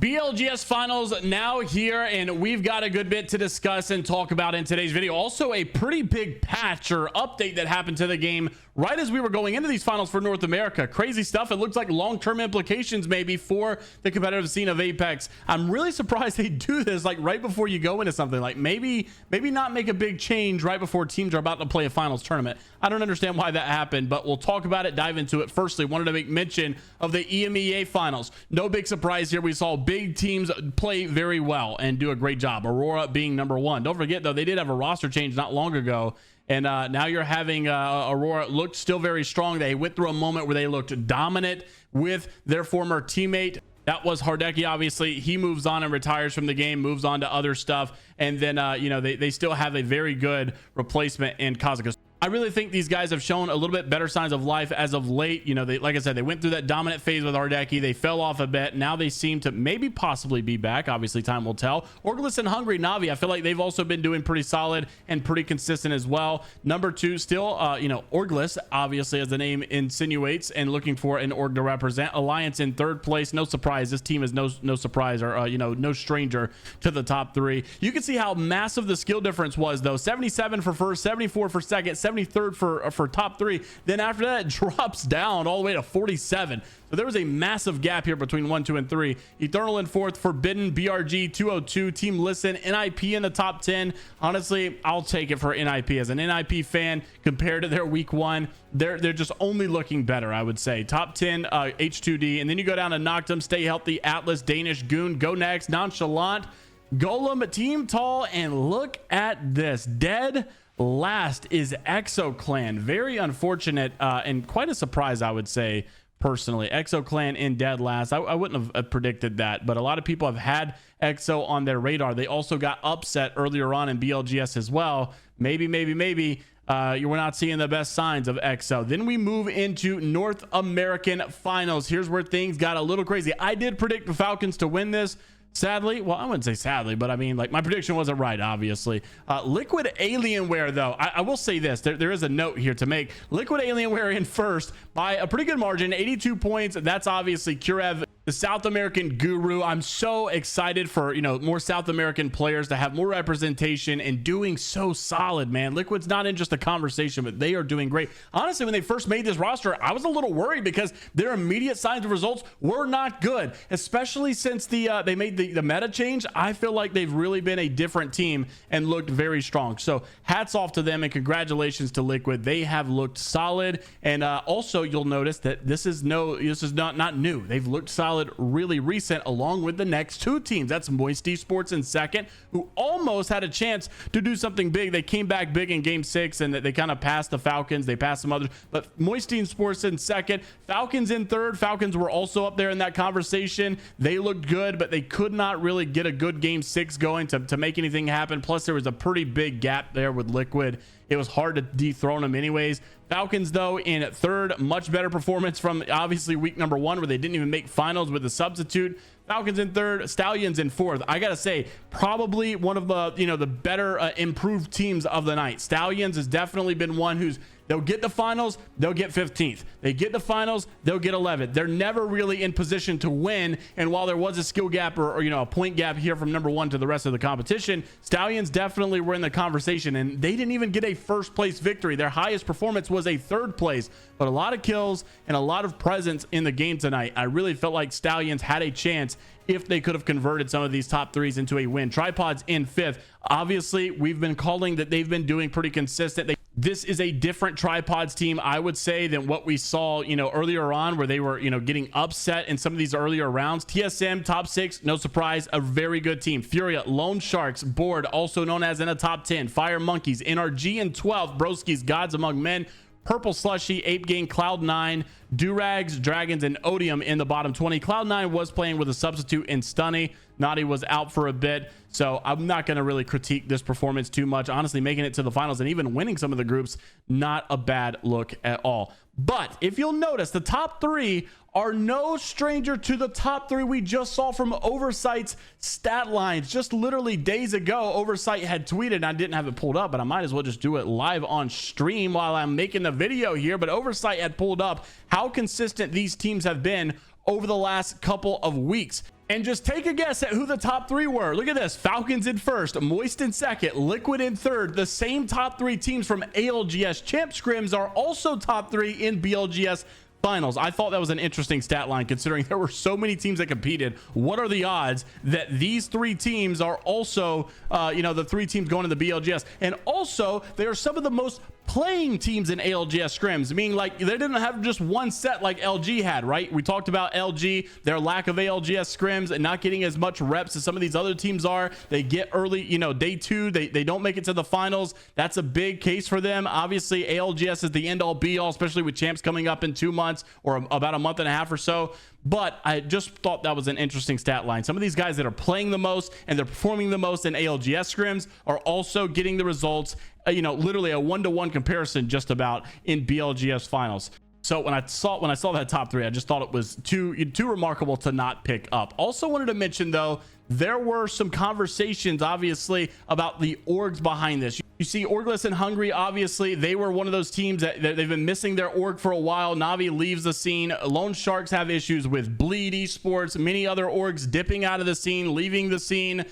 BLGS finals now here, and we've got a good bit to discuss and talk about in today's video. Also, a pretty big patch or update that happened to the game right as we were going into these finals for North America. Crazy stuff. It looks like long-term implications maybe for the competitive scene of Apex. I'm really surprised they do this like right before you go into something. Like maybe not make a big change right before teams are about to play a finals tournament. I don't understand why that happened, but we'll talk about it, dive into it. Firstly, wanted to make mention of the EMEA finals. No big surprise here. We saw big teams play very well and do a great job. Aurora being number one. Don't forget though, they did have a roster change not long ago. And now you're having Aurora looked still very strong. They went through a moment where they looked dominant with their former teammate. That was Hardeki. Obviously, he moves on and retires from the game, moves on to other stuff. And then, they still have a very good replacement in Kazuka. I really think these guys have shown a little bit better signs of life as of late. You know, like I said, they went through that dominant phase with Hardeki. They fell off a bit. Now they seem to maybe possibly be back. Obviously, time will tell. ALGS and Hungry Navi, I feel like they've also been doing pretty solid and pretty consistent as well. Number two, still, ALGS, obviously, as the name insinuates, and looking for an org to represent. Alliance in third place. No surprise. This team is no surprise or, no stranger to the top three. You can see how massive the skill difference was, though. 77 for first, 74 for second, 73rd for top three. Then after that, it drops down all the way to 47. So there was a massive gap here between 1, 2, and 3. Eternal in fourth, Forbidden, BRG 202, Team Listen, NIP in the top 10. Honestly, I'll take it for NIP. As an NIP fan, compared to their week one, they're just only looking better, I would say. Top 10, H2D, and then you go down to Knockdown, Stay Healthy, Atlas, Danish, Goon, Go Next, Nonchalant, Golem, Team Tall, and look at this. Dead last is ExoClan. Very unfortunate and quite a surprise, I would say, personally. ExoClan in dead last. I wouldn't have predicted that, but a lot of people have had Exo on their radar. They also got upset earlier on in BLGS as well. Maybe you were not seeing the best signs of Exo. Then we move into North American finals. Here's where things got a little crazy. I did predict the Falcons to win this. Sadly, well, I wouldn't say sadly, but I mean, like, my prediction wasn't right, obviously. Liquid Alienware, though, I will say this. There is a note here to make. Liquid Alienware in first by a pretty good margin, 82 points. That's obviously Kurev, the South American guru. I'm so excited for, more South American players to have more representation and doing so solid, man. Liquid's not in just a conversation, but they are doing great. Honestly, when they first made this roster, I was a little worried because their immediate signs of results were not good, especially since they made the meta change. I feel like they've really been a different team and looked very strong. So hats off to them and congratulations to Liquid. They have looked solid. And also you'll notice that this is not new. They've looked solid really recent, along with the next two teams. That's Moist Esports in second, who almost had a chance to do something big. They came back big in game 6 and they kind of passed the Falcons. They passed some others, but Moist Esports in second, Falcons in third. Falcons were also up there in that conversation. They looked good, but they could not really get a good game 6 going to make anything happen. Plus there was a pretty big gap there with Liquid. It was hard to dethrone them anyways. Falcons, though, in third, much better performance from obviously week number 1 where they didn't even make finals with a substitute. Falcons in third, Stallions in fourth. I gotta say, probably one of the better improved teams of the night. Stallions has definitely been one who's they'll get the finals, they'll get 15th. They get the finals, they'll get 11th. They're never really in position to win. And while there was a skill gap or a point gap here from number 1 to the rest of the competition, Stallions definitely were in the conversation, and they didn't even get a first place victory. Their highest performance was a third place, but a lot of kills and a lot of presence in the game tonight. I really felt like Stallions had a chance if they could have converted some of these top threes into a win. Tripods in 5th. Obviously, we've been calling that they've been doing pretty consistent. This is a different Tripods team, I would say, than what we saw, earlier on where they were, getting upset in some of these earlier rounds. TSM, top 6, no surprise, a very good team. Furia, Lone Sharks, Board, also known as in a top 10. Fire Monkeys, NRG in 12th. Broski's, Gods Among Men. Purple Slushy, Ape Gang, Cloud9, Durags, Dragons, and Odium in the bottom 20. Cloud9 was playing with a substitute in Stunny. Naughty was out for a bit, so I'm not going to really critique this performance too much. Honestly, making it to the finals and even winning some of the groups, not a bad look at all. But if you'll notice, the top 3 are no stranger to the top 3 we just saw from Oversight's stat lines. Just literally days ago, Oversight had tweeted, and I didn't have it pulled up, but I might as well just do it live on stream while I'm making the video here. But Oversight had pulled up how consistent these teams have been over the last couple of weeks. And just take a guess at who the top three were. Look at this. Falcons in first, Moist in second, Liquid in third. The same top three teams from ALGS Champ Scrims are also top three in BLGS finals. I thought that was an interesting stat line considering there were so many teams that competed. What are the odds that these three teams are also, the three teams going to the BLGS? And also, they are some of the most playing teams in ALGS scrims, meaning like they didn't have just one set like LG had, right? We talked about LG, their lack of ALGS scrims and not getting as much reps as some of these other teams are. They get early, day two, they don't make it to the finals. That's a big case for them. Obviously, ALGS is the end all be all, especially with champs coming up in 2 months or about a month and a half or so. But I just thought that was an interesting stat line. Some of these guys that are playing the most and they're performing the most in ALGS scrims are also getting the results, literally a 1-to-1 comparison just about in BLGS finals. So when I saw that top three, I just thought it was too remarkable to not pick up. Also wanted to mention though, there were some conversations obviously about the orgs behind this. You see Orgless and Hungry, obviously they were one of those teams that they've been missing their org for a while. Navi leaves the scene. Lone Sharks have issues with Bleed Esports, many other orgs dipping out of the scene, leaving the scene.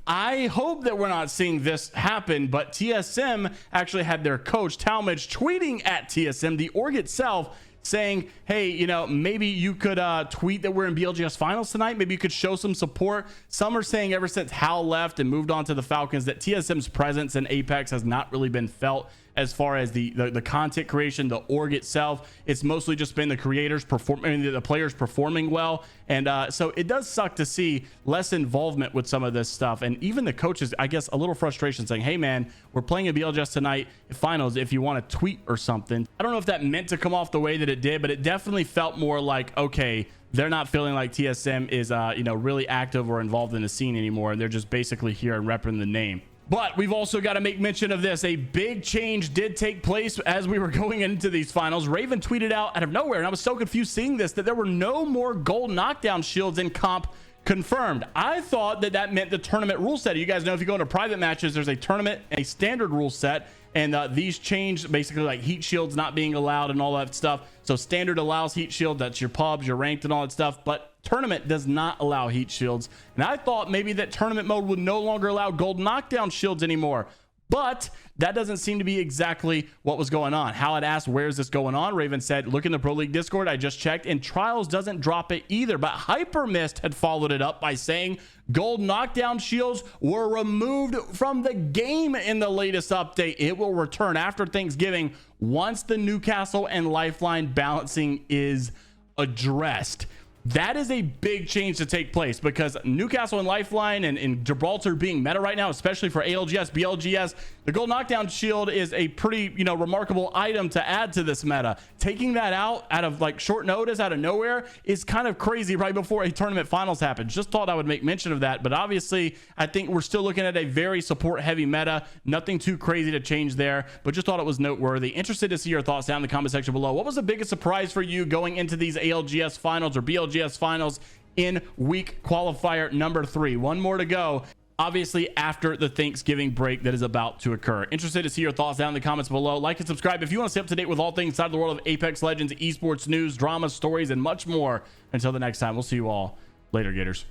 I hope that we're not seeing this happen, but TSM actually had their coach Talmadge tweeting at TSM, the org itself, saying, hey, maybe you could tweet that we're in BLGS finals tonight. Maybe you could show some support. Some are saying ever since Hal left and moved on to the Falcons that TSM's presence in Apex has not really been felt as far as the content creation, the org itself. It's mostly just been the creators performing, the players performing well. And so it does suck to see less involvement with some of this stuff. And even the coaches, I guess, a little frustration saying, hey man, we're playing a BLGS tonight finals if you want to tweet or something. I don't know if that meant to come off the way that it did, but it definitely felt more like, okay, they're not feeling like TSM is, really active or involved in the scene anymore. And they're just basically here and repping the name. But we've also got to make mention of this. A big change did take place as we were going into these finals. Raven tweeted out of nowhere, and I was so confused seeing this, that there were no more gold knockdown shields in comp confirmed. I thought that meant the tournament rule set. You guys know if you go into private matches, there's a tournament, a standard rule set, and these changed basically like heat shields not being allowed and all that stuff. So standard allows heat shield, that's your pubs, your ranked and all that stuff, but tournament does not allow heat shields. And I thought maybe that tournament mode would no longer allow gold knockdown shields anymore, but that doesn't seem to be exactly what was going on. Hal had asked, where's this going on? Raven said, look in the Pro League Discord. I just checked, and Trials doesn't drop it either. But Hypermist had followed it up by saying gold knockdown shields were removed from the game in the latest update. It will return after Thanksgiving once the Newcastle and Lifeline balancing is addressed. That is a big change to take place because Newcastle and Lifeline and Gibraltar being meta right now, especially for ALGS, BLGS, the gold knockdown shield is a pretty, remarkable item to add to this meta. Taking that out of like short notice, out of nowhere, is kind of crazy right before a tournament finals happens. Just thought I would make mention of that. But obviously, I think we're still looking at a very support heavy meta. Nothing too crazy to change there, but just thought it was noteworthy. Interested to see your thoughts down in the comment section below. What was the biggest surprise for you going into these ALGS finals or BLGS finals in week qualifier number 3? One more to go, obviously after the Thanksgiving break that is about to occur. Interested to see your thoughts down in the comments below. Like and subscribe if you want to stay up to date with all things inside the world of Apex Legends, esports news, drama, stories, and much more. Until the next time, we'll see you all later, Gators.